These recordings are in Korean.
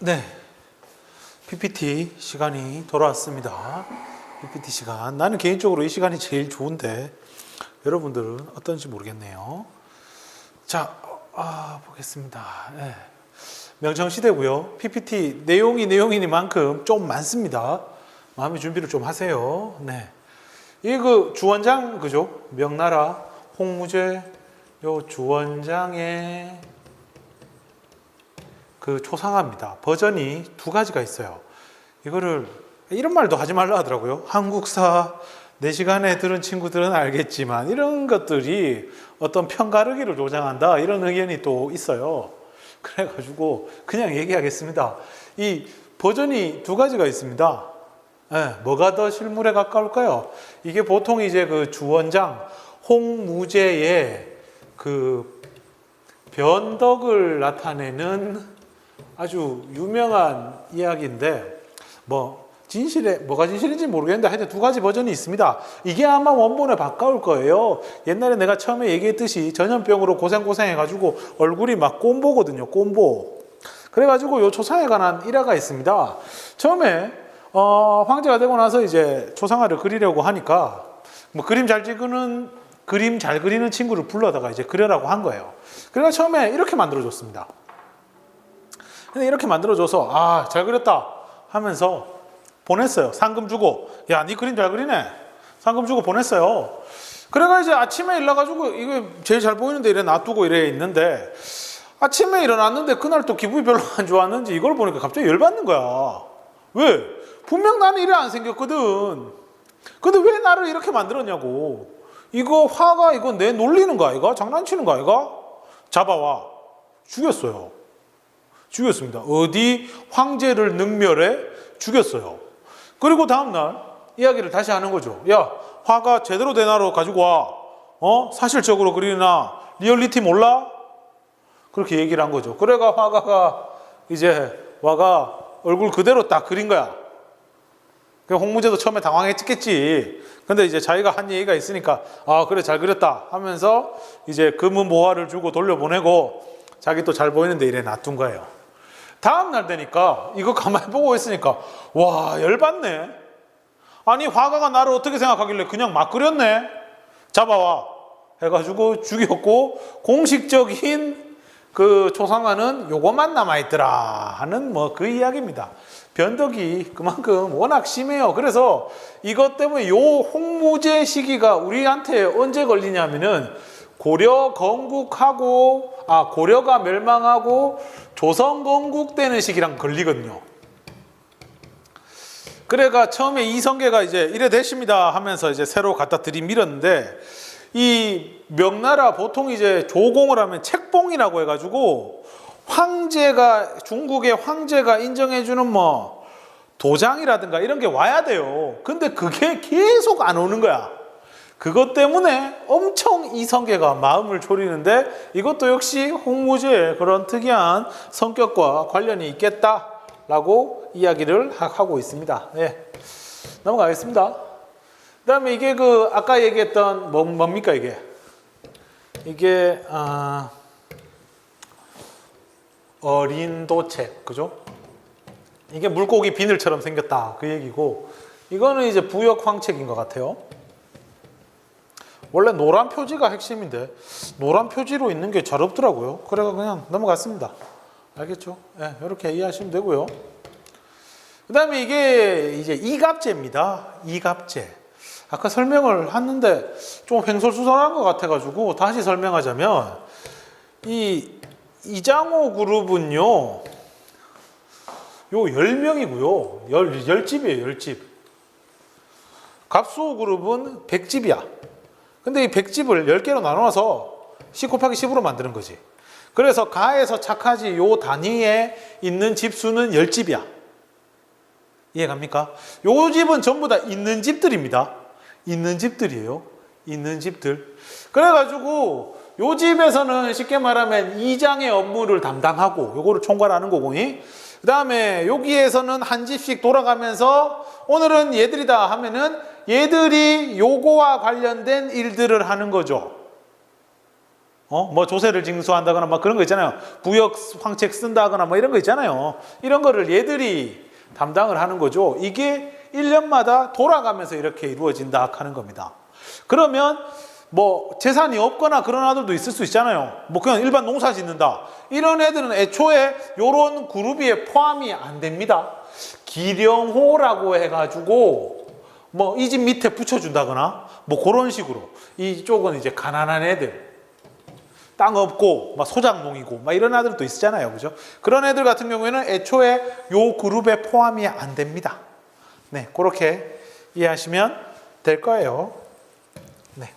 네, PPT 시간이 돌아왔습니다. PPT 시간. 나는 개인적으로 이 시간이 제일 좋은데 여러분들은 어떤지 모르겠네요. 자, 보겠습니다. 네. 명청시대고요. PPT 내용이니만큼 좀 많습니다. 마음의 준비를 좀 하세요. 네, 이 주원장 그죠? 명나라 홍무제 요 주원장의 초상화입니다. 버전이 두 가지가 있어요. 이거를 이런 말도 하지 말라 하더라고요. 한국사 4시간에 들은 친구들은 알겠지만 이런 것들이 어떤 편가르기를 조장한다 이런 의견이 또 있어요. 그래가지고 그냥 얘기하겠습니다. 이 버전이 두 가지가 있습니다. 네, 뭐가 더 실물에 가까울까요? 이게 보통 이제 주원장 홍무제의 변덕을 나타내는 아주 유명한 이야기인데 뭐가 진실인지 모르겠는데 하여튼 두 가지 버전이 있습니다. 이게 아마 원본에 가까울 거예요. 옛날에 내가 처음에 얘기했듯이 전염병으로 고생해가지고 얼굴이 막 꼰보거든요. 꼰보. 그래가지고 요 초상에 관한 일화가 있습니다. 처음에 황제가 되고 나서 이제 초상화를 그리려고 하니까 그림 잘 그리는 친구를 불러다가 이제 그려라고 한 거예요. 그래서 처음에 이렇게 만들어줬습니다. 근데 이렇게 만들어줘서 잘 그렸다 하면서 보냈어요. 상금 주고. 야, 네 그림 잘 그리네. 상금 주고 보냈어요. 그래가 이제 아침에 일어나가지고 이거 제일 잘 보이는데 이래 놔두고 이래 있는데 아침에 일어났는데 그날 또 기분이 별로 안 좋았는지 이걸 보니까 갑자기 열받는 거야. 왜? 분명 나는 이래 안 생겼거든. 근데 왜 나를 이렇게 만들었냐고. 이거 화가 이거 내 놀리는 거 아이가? 장난치는 거 아이가? 잡아와. 죽였습니다. 어디 황제를 능멸해 죽였어요. 그리고 다음날 이야기를 다시 하는 거죠. 야, 화가 제대로 된 화로 가지고 와. 사실적으로 그리나 리얼리티 몰라? 그렇게 얘기를 한 거죠. 그래가 화가가 이제 와가 얼굴 그대로 딱 그린 거야. 홍무제도 처음에 당황했겠지. 근데 이제 자기가 한 얘기가 있으니까 그래 잘 그렸다 하면서 이제 금은보화를 주고 돌려보내고 자기 또 잘 보이는데 이래 놔둔 거예요. 다음 날 되니까 이거 가만히 보고 있으니까 와, 열받네. 아니 화가가 나를 어떻게 생각하길래 그냥 막 그렸네. 잡아와 해가지고 죽였고 공식적인 초상화는 요거만 남아있더라 하는 그 이야기입니다. 변덕이 그만큼 워낙 심해요. 그래서 이것 때문에 요 홍무제 시기가 우리한테 언제 걸리냐면은 고려가 멸망하고 조선 건국되는 시기랑 걸리거든요. 그래가 처음에 이성계가 이제 이래 됐습니다 하면서 이제 새로 갖다 들이밀었는데 이 명나라 보통 이제 조공을 하면 책봉이라고 해가지고 중국의 황제가 인정해주는 도장이라든가 이런 게 와야 돼요. 근데 그게 계속 안 오는 거야. 그것 때문에 엄청 이성계가 마음을 졸이는데 이것도 역시 홍무제의 그런 특이한 성격과 관련이 있겠다라고 이야기를 하고 있습니다. 네, 넘어가겠습니다. 그 다음에 이게 아까 얘기했던 뭡니까 이게? 이게 어린도책, 그죠? 이게 물고기 비늘처럼 생겼다 그 얘기고 이거는 이제 부역황책인 것 같아요. 원래 노란 표지가 핵심인데 노란 표지로 있는 게 잘 없더라고요. 그래서 그냥 넘어갔습니다. 알겠죠? 네, 이렇게 이해하시면 되고요. 그 다음에 이게 이제 이갑제입니다. 이갑제. 아까 설명을 했는데 좀 횡설수설한 것 같아가지고 다시 설명하자면 이장호 그룹은요 요 10명이고요 10집이에요 10집. 갑수호 그룹은 100집이야. 근데 이 100집을 10개로 나눠서 10 곱하기 10으로 만드는 거지. 그래서 가에서 착하지 요 단위에 있는 집수는 10집이야. 이해갑니까? 요 집은 전부 다 있는 집들입니다. 있는 집들이에요. 있는 집들. 그래가지고 요 집에서는 쉽게 말하면 이장의 업무를 담당하고 요거를 총괄하는 거고, 그 다음에 여기에서는 한 집씩 돌아가면서 오늘은 얘들이다 하면은 얘들이 요거와 관련된 일들을 하는 거죠. 뭐 조세를 징수한다거나 막 그런 거 있잖아요. 부역 황책 쓴다거나 뭐 이런 거 있잖아요. 이런 거를 얘들이 담당을 하는 거죠. 이게 1년마다 돌아가면서 이렇게 이루어진다 하는 겁니다. 그러면 뭐 재산이 없거나 그런 아들도 있을 수 있잖아요. 뭐 그냥 일반 농사 짓는다. 이런 애들은 애초에 이런 그룹에 포함이 안 됩니다. 기령호라고 해가지고 뭐 이 집 밑에 붙여준다거나 뭐 그런 식으로. 이쪽은 이제 가난한 애들. 땅 없고 막 소작농이고 막 이런 아들도 있잖아요. 그죠? 그런 애들 같은 경우에는 애초에 요 그룹에 포함이 안 됩니다. 네, 그렇게 이해하시면 될 거예요. 네.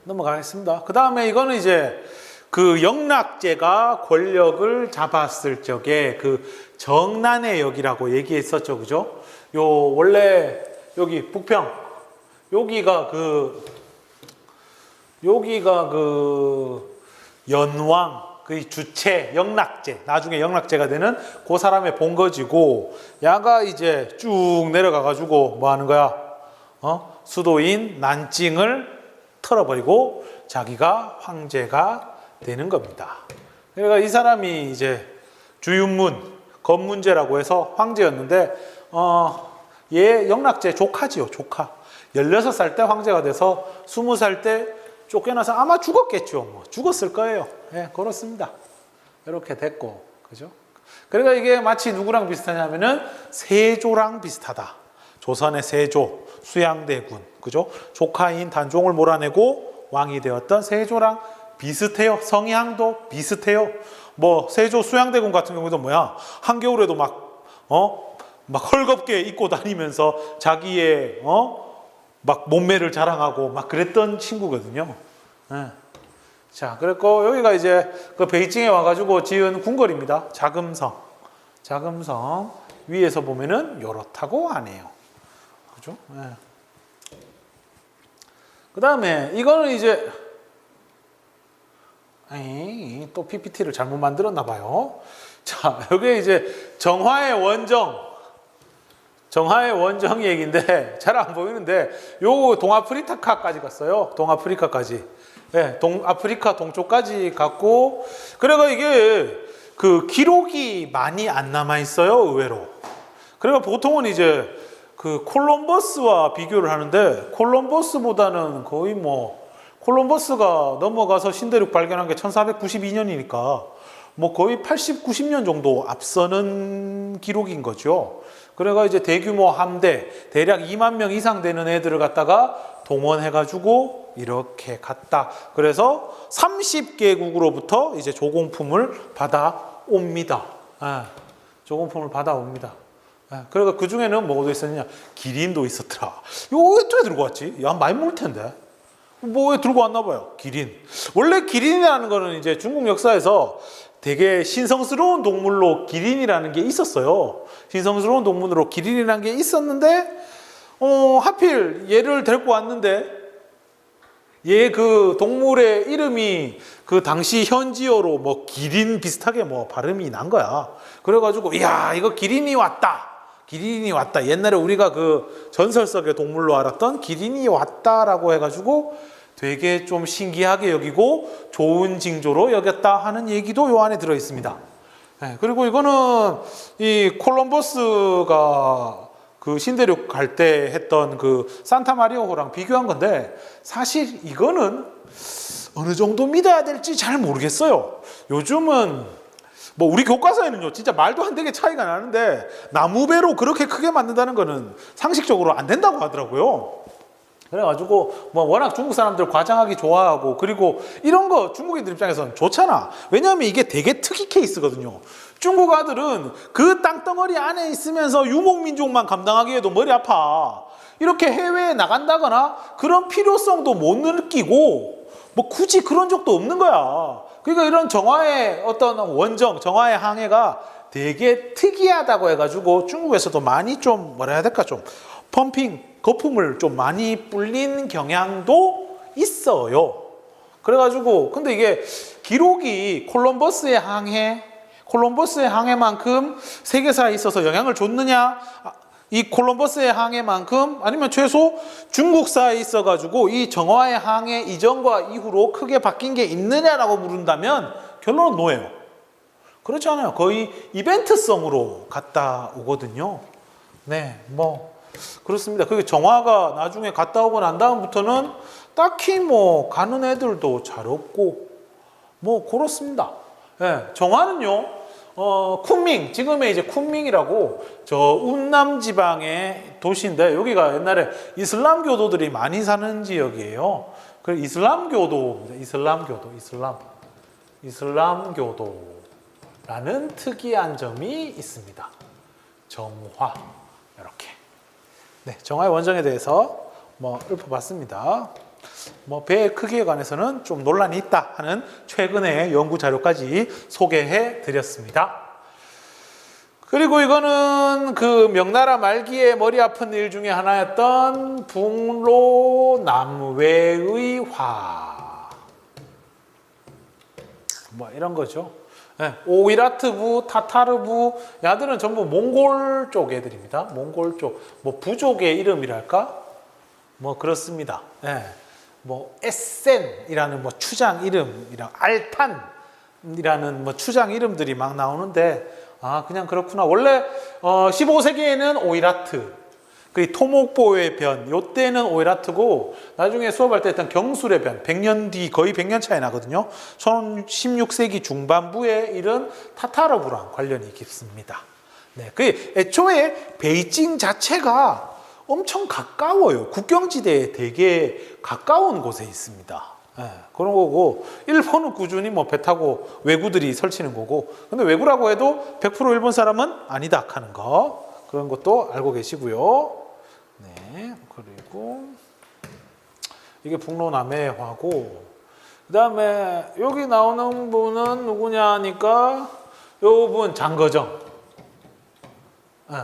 넘어가겠습니다. 그 다음에 이거는 이제 그 영락제가 권력을 잡았을 적에 그 정난의 역이라고 얘기했었죠. 그죠? 요 원래 여기 북평 여기가 그 연왕 그 주체 영락제 나중에 영락제가 되는 그 사람의 본거지고 야가 이제 쭉 내려가 가지고 뭐 하는 거야? 수도인 난징을 털어버리고 자기가 황제가 되는 겁니다. 그러니까 이 사람이 이제 주윤문 건문제라고 해서 황제였는데 얘 영락제 조카지요. 조카. 16살 때 황제가 돼서 20살 때 쫓겨나서 아마 죽었겠죠. 뭐 죽었을 거예요. 예, 그렇습니다. 이렇게 됐고, 그죠? 그러니까 이게 마치 누구랑 비슷하냐면은 세조랑 비슷하다. 조선의 세조, 수양대군, 그죠? 조카인 단종을 몰아내고 왕이 되었던 세조랑 비슷해요. 성향도 비슷해요. 뭐 세조 수양대군 같은 경우도 뭐야? 한겨울에도 막 헐겁게 입고 다니면서 자기의 막 몸매를 자랑하고 막 그랬던 친구거든요. 네. 자, 그랬고 여기가 이제 그 베이징에 와가지고 지은 궁궐입니다. 자금성. 자금성 위에서 보면은 요렇다고 하네요. 그죠? 네. 그 다음에 이거는 이제 또 PPT를 잘못 만들었나 봐요. 자, 여기 이제 정화의 원정 얘기인데 잘 안 보이는데 요 동아프리카까지 갔어요. 동아프리카까지. 네, 동아프리카 동쪽까지 갔고 그래가 이게 그 기록이 많이 안 남아 있어요. 의외로. 그래가 보통은 이제 그 콜럼버스와 비교를 하는데 콜럼버스보다는 거의 뭐 콜럼버스가 넘어가서 신대륙 발견한 게 1492년이니까 뭐 거의 80, 90년 정도 앞서는 기록인 거죠. 그래가 이제 대규모 함대, 대략 2만 명 이상 되는 애들을 갖다가 동원해가지고 이렇게 갔다. 그래서 30개국으로부터 이제 조공품을 받아옵니다. 조공품을 받아옵니다. 그러니까 그 중에는 뭐가 있었냐? 기린도 있었더라. 이거 왜 어떻게 들고 왔지? 야, 많이 먹을 텐데. 뭐 왜 들고 왔나 봐요. 기린. 원래 기린이라는 거는 이제 중국 역사에서 되게 신성스러운 동물로 기린이라는 게 있었어요. 신성스러운 동물로 기린이라는 게 있었는데 하필 얘를 데리고 왔는데 얘 그 동물의 이름이 그 당시 현지어로 뭐 기린 비슷하게 뭐 발음이 난 거야. 그래가지고 야 이거 기린이 왔다. 기린이 왔다. 옛날에 우리가 그 전설 속의 동물로 알았던 기린이 왔다라고 해가지고 되게 좀 신기하게 여기고 좋은 징조로 여겼다 하는 얘기도 요 안에 들어 있습니다. 네, 그리고 이거는 이 콜럼버스가 그 신대륙 갈 때 했던 그 산타마리아호랑 비교한 건데 사실 이거는 어느 정도 믿어야 될지 잘 모르겠어요. 요즘은 뭐 우리 교과서에는요 진짜 말도 안 되게 차이가 나는데 나무배로 그렇게 크게 만든다는 거는 상식적으로 안 된다고 하더라고요. 그래가지고 뭐 워낙 중국 사람들 과장하기 좋아하고 그리고 이런 거 중국인들 입장에서는 좋잖아. 왜냐하면 이게 되게 특이 케이스거든요. 중국 아들은 그 땅덩어리 안에 있으면서 유목민족만 감당하기에도 머리 아파. 이렇게 해외에 나간다거나 그런 필요성도 못 느끼고 뭐 굳이 그런 적도 없는 거야. 그러니까 이런 정화의 어떤 원정, 정화의 항해가 되게 특이하다고 해가지고 중국에서도 많이 좀 뭐라 해야 될까 좀 펌핑, 거품을 좀 많이 불린 경향도 있어요. 그래가지고 근데 이게 기록이 콜럼버스의 항해만큼 세계사에 있어서 영향을 줬느냐? 이 콜럼버스의 항해만큼 아니면 최소 중국사에 있어가지고 이 정화의 항해 이전과 이후로 크게 바뀐 게 있느냐라고 물은다면 결론은 노예요. 그렇지 않아요. 거의 이벤트성으로 갔다 오거든요. 네, 뭐 그렇습니다. 그게 정화가 나중에 갔다 오고 난 다음부터는 딱히 뭐 가는 애들도 잘 없고 뭐 그렇습니다. 네, 정화는요. 쿤밍, 지금의 이제 쿤밍이라고 저 운남 지방의 도시인데 여기가 옛날에 이슬람 교도들이 많이 사는 지역이에요. 그 이슬람교도, 이슬람교도라는 특이한 점이 있습니다. 정화 이렇게. 네, 정화의 원정에 대해서 뭐 읊어봤습니다. 뭐 배의 크기에 관해서는 좀 논란이 있다 하는 최근의 연구 자료까지 소개해 드렸습니다. 그리고 이거는 그 명나라 말기에 머리 아픈 일 중에 하나였던 북로남외의 화. 뭐 이런 거죠. 네, 오이라트부, 타타르부, 야들은 전부 몽골 쪽 애들입니다. 몽골 쪽, 뭐 부족의 이름이랄까? 뭐 그렇습니다. 네. 뭐 에센이라는 뭐 추장 이름이랑 알탄이라는 뭐 추장 이름들이 막 나오는데 아 그냥 그렇구나. 원래 15세기에는 오이라트, 그 토목보의 변, 요때는 오이라트고 나중에 수업할 때 했던 경술의 변, 100년 뒤 거의 100년 차이 나거든요. 16세기 중반부에 이른 타타르부랑 관련이 깊습니다. 네, 그 애초에 베이징 자체가 엄청 가까워요. 국경지대에 되게 가까운 곳에 있습니다. 네, 그런 거고 일본은 꾸준히 뭐 배 타고 왜구들이 설치는 거고 근데 왜구라고 해도 100% 일본 사람은 아니다 하는 거 그런 것도 알고 계시고요. 네, 그리고 이게 북로남해화고 그 다음에 여기 나오는 분은 누구냐니까 요 분 장거정. 네,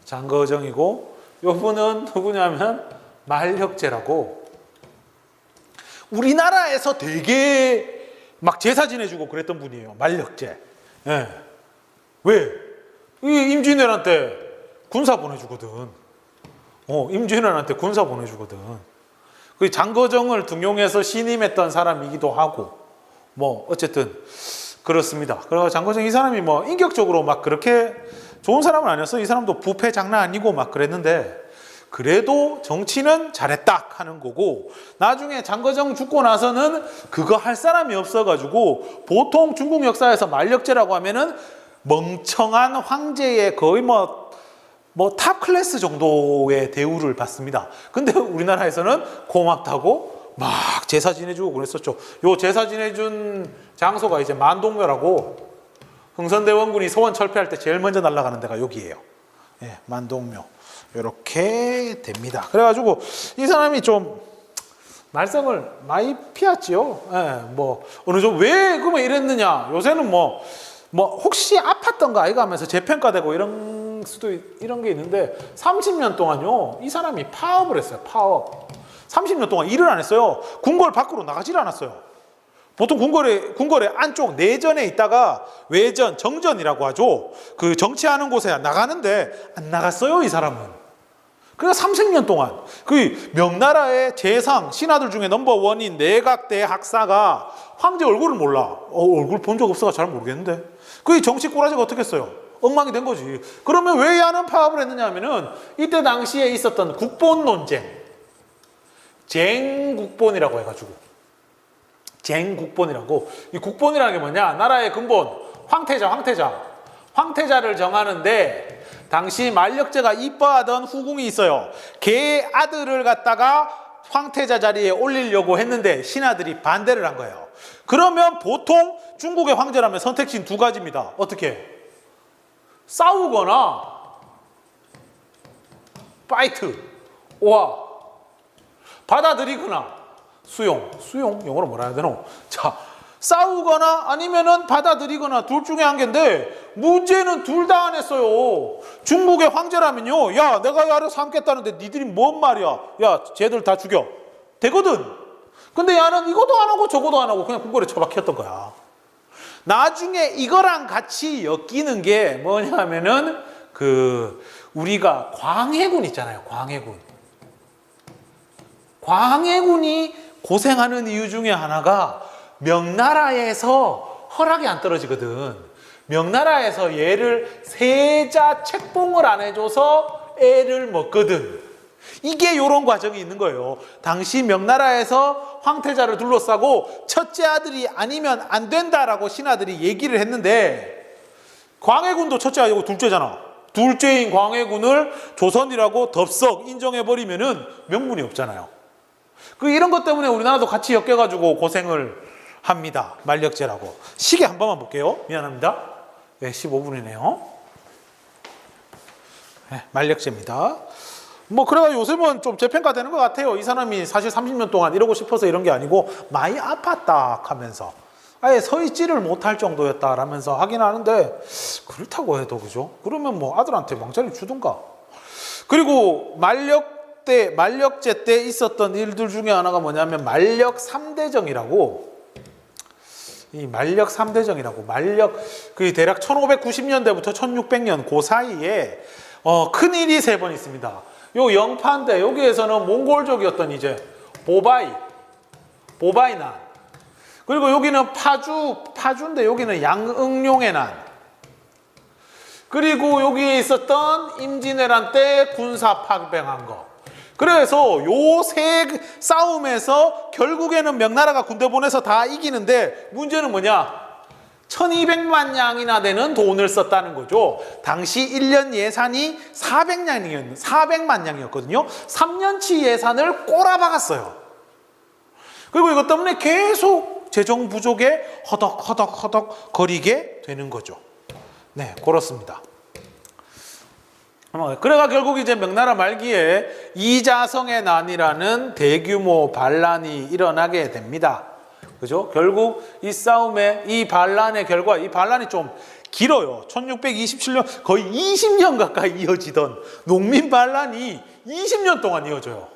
장거정이고 요 분은 누구냐면 말혁제라고 우리나라에서 되게 막 제사 지내주고 그랬던 분이에요. 말혁제. 네. 왜? 이 임진왜란때 군사 보내주거든. 임진왜란때 군사 보내주거든. 그 장거정을 등용해서 신임했던 사람이기도 하고 뭐 어쨌든 그렇습니다. 그래서 장거정 이 사람이 뭐 인격적으로 막 그렇게 좋은 사람은 아니었어. 이 사람도 부패 장난 아니고 막 그랬는데 그래도 정치는 잘했다 하는 거고 나중에 장거정 죽고 나서는 그거 할 사람이 없어가지고 보통 중국 역사에서 만력제라고 하면은 멍청한 황제의 거의 뭐 탑 클래스 정도의 대우를 받습니다. 근데 우리나라에서는 고맙다고 막 제사 지내주고 그랬었죠. 요 제사 지내준 장소가 이제 만동묘라고 흥선대원군이 소원 철폐할 때 제일 먼저 날아가는 데가 여기예요. 예, 만동묘. 이렇게 됩니다. 그래가지고 이 사람이 좀 말썽을 많이 피웠지요. 예, 뭐 어느 정도 왜 그러면 이랬느냐? 요새는 뭐 혹시 아팠던가 아이가 하면서 재평가되고 이런 게 있는데 30년 동안요 이 사람이 파업을 했어요. 파업. 30년 동안 일을 안 했어요. 궁궐 밖으로 나가질 않았어요. 보통 궁궐의 안쪽 내전에 있다가 외전, 정전이라고 하죠. 그 정치하는 곳에 나가는데 안 나갔어요, 이 사람은. 그래서 30년 동안 그 명나라의 재상 신하들 중에 넘버원인 내각대 학사가 황제 얼굴을 몰라. 얼굴 본 적 없어서 잘 모르겠는데 그 정치 꼬라지가 어떻게 했어요? 엉망이 된 거지. 그러면 왜 야는 파업을 했느냐 하면은 이때 당시에 있었던 국본 논쟁, 쟁국본이라고 해가지고 쟁국본이라고. 이 국본이라는 게 뭐냐? 나라의 근본 황태자를 정하는데 당시 만력제가 이뻐하던 후궁이 있어요. 걔 아들을 갖다가 황태자 자리에 올리려고 했는데 신하들이 반대를 한 거예요. 그러면 보통 중국의 황제라면 선택지는 두 가지입니다. 어떻게? 싸우거나 파이트 오와 받아들이거나 수용 영어로 뭐라 해야 되노? 자, 싸우거나 아니면은 받아들이거나 둘 중에 한 개인데 문제는 둘 다 안 했어요. 중국의 황제라면요, 야 내가 야를 삼겠다는데 니들이 뭔 말이야? 야 쟤들 다 죽여 되거든. 근데 야는 이것도 안 하고 저것도 안 하고 그냥 궁궐에 처박혔던 거야. 나중에 이거랑 같이 엮이는 게 뭐냐면은 그 우리가 광해군 있잖아요. 광해군. 광해군이 고생하는 이유 중에 하나가 명나라에서 허락이 안 떨어지거든. 명나라에서 얘를 세자 책봉을 안 해줘서 애를 먹거든. 이게 이런 과정이 있는 거예요. 당시 명나라에서 황태자를 둘러싸고 첫째 아들이 아니면 안 된다라고 신하들이 얘기를 했는데 광해군도 첫째 아니고 둘째잖아. 둘째인 광해군을 조선이라고 덥석 인정해버리면은 명분이 없잖아요. 이런 것 때문에 우리나라도 같이 엮여가지고 고생을 합니다. 만력제라고. 시계 한 번만 볼게요. 미안합니다. 네, 15분이네요. 네, 만력제입니다. 그래가 요즘은 좀 재평가 되는 것 같아요. 이 사람이 사실 30년 동안 이러고 싶어서 이런 게 아니고 많이 아팠다 하면서 아예 서 있지를 못할 정도였다라면서 하긴 하는데 그렇다고 해도 그죠? 그러면 아들한테 왕자를 주든가. 그리고 만력제 때 있었던 일들 중에 하나가 뭐냐면 만력 3대정이라고 이 만력 3대정이라고 대략 1590년대부터 1600년 그 사이에 큰일이 3번 있습니다. 요 영파인데 여기에서는 몽골족이었던 이제 보바이 난, 그리고 여기는 파주인데 여기는 양응룡의 난, 그리고 여기에 있었던 임진왜란 때 군사 파병한 거. 그래서 요 세 싸움에서 결국에는 명나라가 군대 보내서 다 이기는데 문제는 뭐냐? 1200만 냥이나 되는 돈을 썼다는 거죠. 당시 1년 예산이 400만 냥이었거든요. 3년치 예산을 꼬라박았어요. 그리고 이것 때문에 계속 재정 부족에 허덕허덕 거리게 되는 거죠. 네, 그렇습니다. 그래가 결국 이제 명나라 말기에 이자성의 난이라는 대규모 반란이 일어나게 됩니다. 그죠? 결국 이 싸움의 이 반란의 결과, 이 반란이 좀 길어요. 1627년 거의 20년 가까이 이어지던 농민 반란이 20년 동안 이어져요.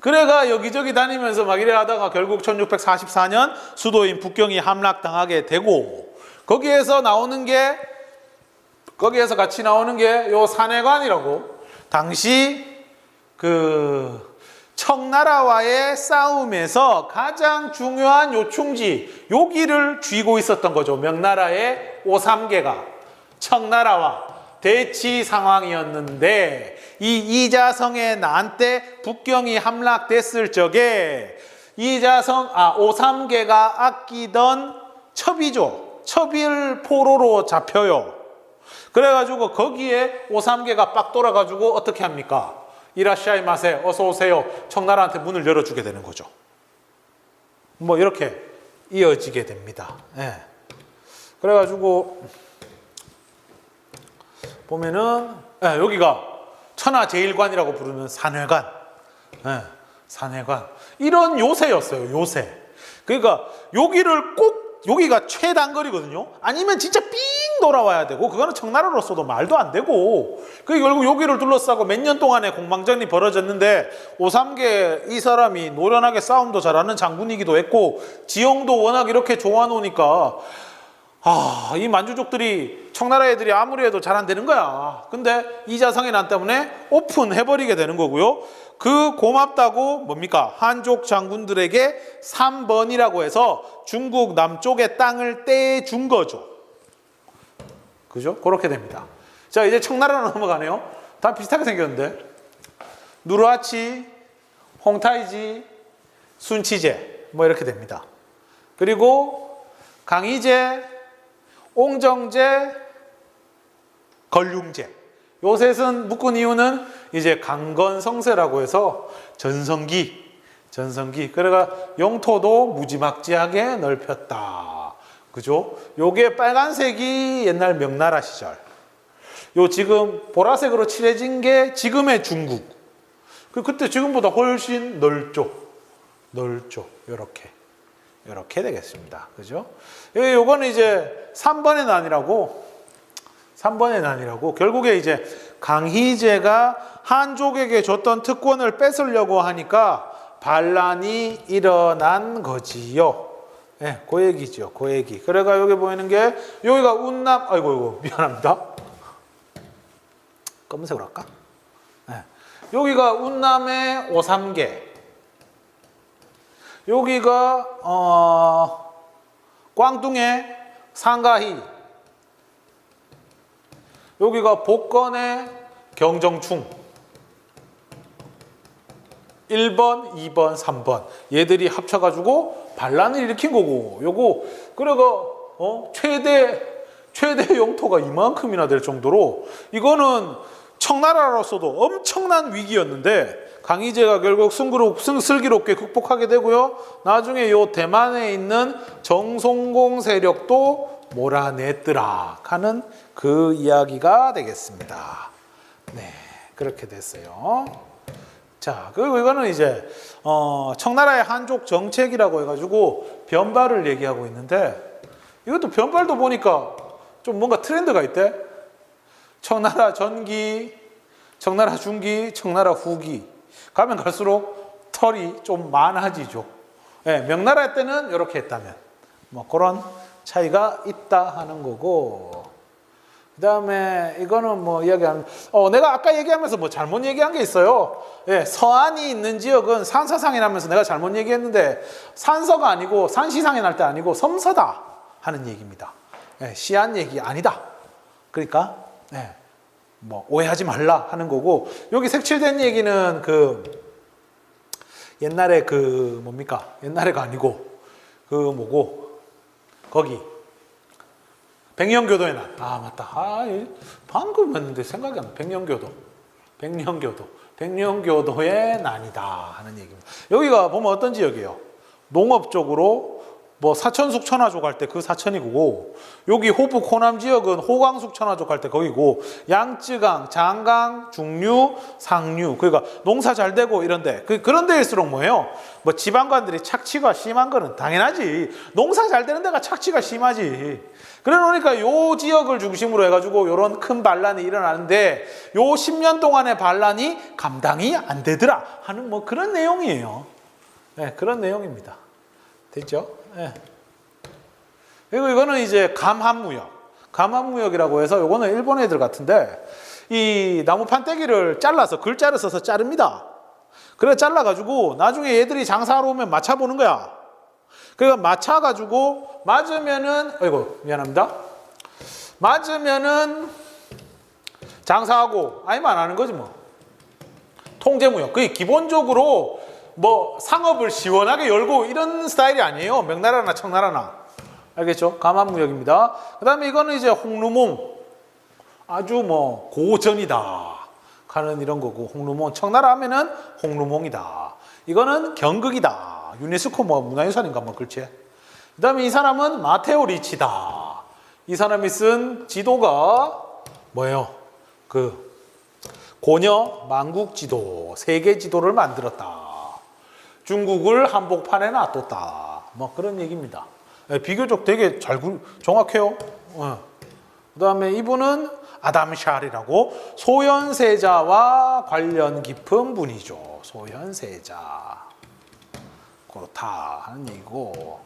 그래가 여기저기 다니면서 막 이래 하다가 결국 1644년 수도인 북경이 함락당하게 되고 거기에서 같이 나오는 게 요 산해관이라고 당시 청나라와의 싸움에서 가장 중요한 요충지 여기를 쥐고 있었던 거죠. 명나라의 오삼계가 청나라와 대치 상황이었는데 이 이자성의 난 때 북경이 함락됐을 적에 오삼계가 아끼던 첩이죠. 첩일 포로로 잡혀요. 그래가지고 거기에 오삼계가 빡 돌아가지고 어떻게 합니까? 이라시아이 마세, 어서 오세요. 청나라한테 문을 열어주게 되는 거죠. 이렇게 이어지게 됩니다. 예. 그래가지고 보면은 여기가 천하제일관이라고 부르는 산회관, 산회관 이런 요새였어요. 요새. 그러니까 여기가 최단거리거든요. 아니면 진짜 삥 돌아와야 되고 그거는 청나라로서도 말도 안 되고 결국 여기를 둘러싸고 몇 년 동안의 공방전이 벌어졌는데 오삼계 이 사람이 노련하게 싸움도 잘하는 장군이기도 했고 지형도 워낙 이렇게 좋아놓으니까 이 만주족들이 청나라 애들이 아무리 해도 잘 안 되는 거야. 근데 이자성의 난 때문에 오픈해버리게 되는 거고요. 그 고맙다고 뭡니까? 한족 장군들에게 3번이라고 해서 중국 남쪽의 땅을 떼준 거죠. 그죠? 그렇게 됩니다. 자, 이제 청나라로 넘어가네요. 다 비슷하게 생겼는데 누르하치, 홍타이지, 순치제 이렇게 됩니다. 그리고 강희제, 옹정제, 걸륭제 요 셋은 묶은 이유는 이제 강건성세라고 해서 전성기 그래가 영토도 무지막지하게 넓혔다. 그죠? 요게 빨간색이 옛날 명나라 시절, 요 지금 보라색으로 칠해진 게 지금의 중국. 그때 지금보다 훨씬 넓죠. 요렇게 되겠습니다. 그죠? 요거는 이제 3번의 난이라고 결국에 이제 강희제가 한족에게 줬던 특권을 뺏으려고 하니까 반란이 일어난 거지요. 그 얘기죠. 그 얘기. 그래가 여기 보이는 게 여기가 운남, 아이고 미안합니다. 검은색으로 할까? 네. 여기가 운남의 오삼계, 여기가 꽝뚱의 상가희, 여기가 복건의 경정충. 1번, 2번, 3번 얘들이 합쳐가지고 반란을 일으킨 거고, 요거 그리고 최대 영토가 이만큼이나 될 정도로 이거는 청나라로서도 엄청난 위기였는데 강희제가 결국 슬기롭게 극복하게 되고요. 나중에 요 대만에 있는 정송공 세력도 몰아냈더라 하는 그 이야기가 되겠습니다. 네, 그렇게 됐어요. 자, 그리고 이거는 이제 청나라의 한족 정책이라고 해가지고 변발을 얘기하고 있는데, 이것도 변발도 보니까 좀 뭔가 트렌드가 있대. 청나라 전기, 청나라 중기, 청나라 후기 가면 갈수록 털이 좀 많아지죠. 네, 명나라 때는 이렇게 했다면 뭐 그런 차이가 있다 하는 거고, 그 다음에 이거는 뭐 이야기하는, 내가 아까 얘기하면서 뭐 잘못 얘기한 게 있어요. 예, 서안이 있는 지역은 산서상이라면서 내가 잘못 얘기했는데, 산서가 아니고 산시상이 날 때 아니고 섬서다 하는 얘기입니다. 예, 시안 얘기 아니다. 그러니까 뭐 오해하지 말라 하는 거고, 여기 색칠된 얘기는 그 옛날에 그 뭡니까? 옛날에가 아니고 그 뭐고 거기 백령교도의 날. 아 맞다. 방금 했는데 생각이 안 나. 백령교도의 난이다 하는 얘기입니다. 여기가 보면 어떤 지역이에요? 농업 쪽으로 뭐 사천숙 천하족 할 때 그 사천이고, 여기 호북 호남 지역은 호광숙 천하족 할 때 거기고, 양쯔강, 장강, 중류, 상류, 그러니까 농사 잘 되고 이런데, 그런 데일수록 뭐예요? 뭐 지방관들이 착취가 심한 거는 당연하지. 농사 잘 되는 데가 착취가 심하지. 그러니까 요 지역을 중심으로 해가지고 요런 큰 반란이 일어나는데, 요 10년 동안의 반란이 감당이 안 되더라 하는 뭐 그런 내용이에요. 네, 그런 내용입니다. 됐죠? 네. 그리고 이거는 이제 감한무역이라고 해서, 요거는 일본 애들 같은데, 이 나무 판때기를 잘라서 글자를 써서 자릅니다. 그래 잘라가지고 나중에 얘들이 장사하러 오면 맞춰보는 거야. 그러니까 맞춰가지고 맞으면은, 미안합니다. 맞으면은 장사하고 아니면 안 하는 거지 뭐. 통제무역. 그게 기본적으로 뭐 상업을 시원하게 열고 이런 스타일이 아니에요. 명나라나 청나라나. 알겠죠? 감한무역입니다. 그 다음에 이거는 이제 홍루몽. 아주 뭐 고전이다 하는 이런 거고, 홍루몽. 청나라 하면은 홍루몽이다. 이거는 경극이다. 유네스코 뭐 문화유산인가 뭐 그렇지. 그 다음에 이 사람은 마테오 리치다. 이 사람이 쓴 지도가 뭐예요? 그 고려 만국지도, 세계 지도를 만들었다. 중국을 한복판에 놔뒀다. 뭐 그런 얘기입니다. 비교적 되게 정확해요. 그 다음에 이분은 아담샬이라고 소현세자와 관련 깊은 분이죠. 소현세자. 그렇다 하는 얘기고,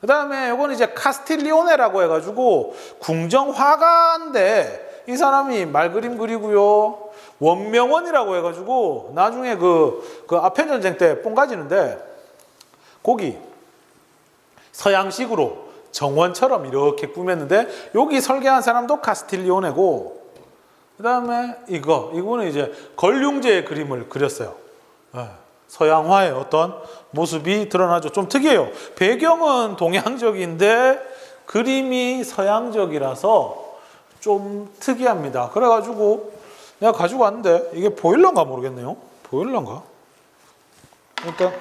그 다음에 이건 이제 카스틸리오네라고 해가지고 궁정화가인데, 이 사람이 말그림 그리고요, 원명원이라고 해가지고 나중에 그 아편전쟁 때 뽕가지는데, 거기 서양식으로 정원처럼 이렇게 꾸몄는데, 여기 설계한 사람도 카스틸리오네고, 그 다음에 이거는 이제 걸륭제의 그림을 그렸어요. 서양화의 어떤 모습이 드러나죠. 좀 특이해요. 배경은 동양적인데 그림이 서양적이라서 좀 특이합니다. 그래가지고 내가 가지고 왔는데, 이게 보일러인가 모르겠네요. 보일러인가?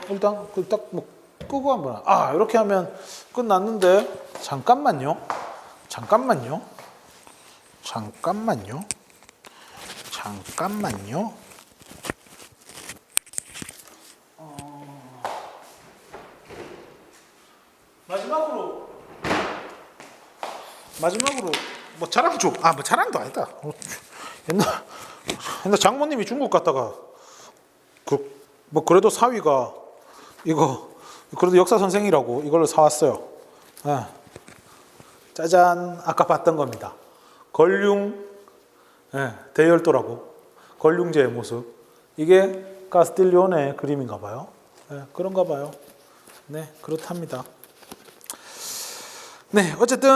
일단 딱 뭐 끄고 한번, 이렇게 하면 끝났는데, 잠깐만요. 마지막으로 뭐 자랑 좀, 뭐 자랑도 아니다. 옛날 장모님이 중국 갔다가 뭐 그래도 사위가 이거 그래도 역사 선생이라고 이걸로 사왔어요. 짜잔, 아까 봤던 겁니다. 걸륭 대열도라고. 걸륭제의 모습. 이게 카스틸리온의 그림인가 봐요. 네, 그런가 봐요. 네, 그렇답니다. 네, 어쨌든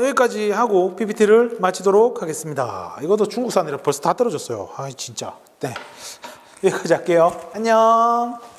여기까지 하고 PPT를 마치도록 하겠습니다. 이것도 중국산이라 벌써 다 떨어졌어요. 아, 진짜. 네, 여기까지 할게요. 안녕.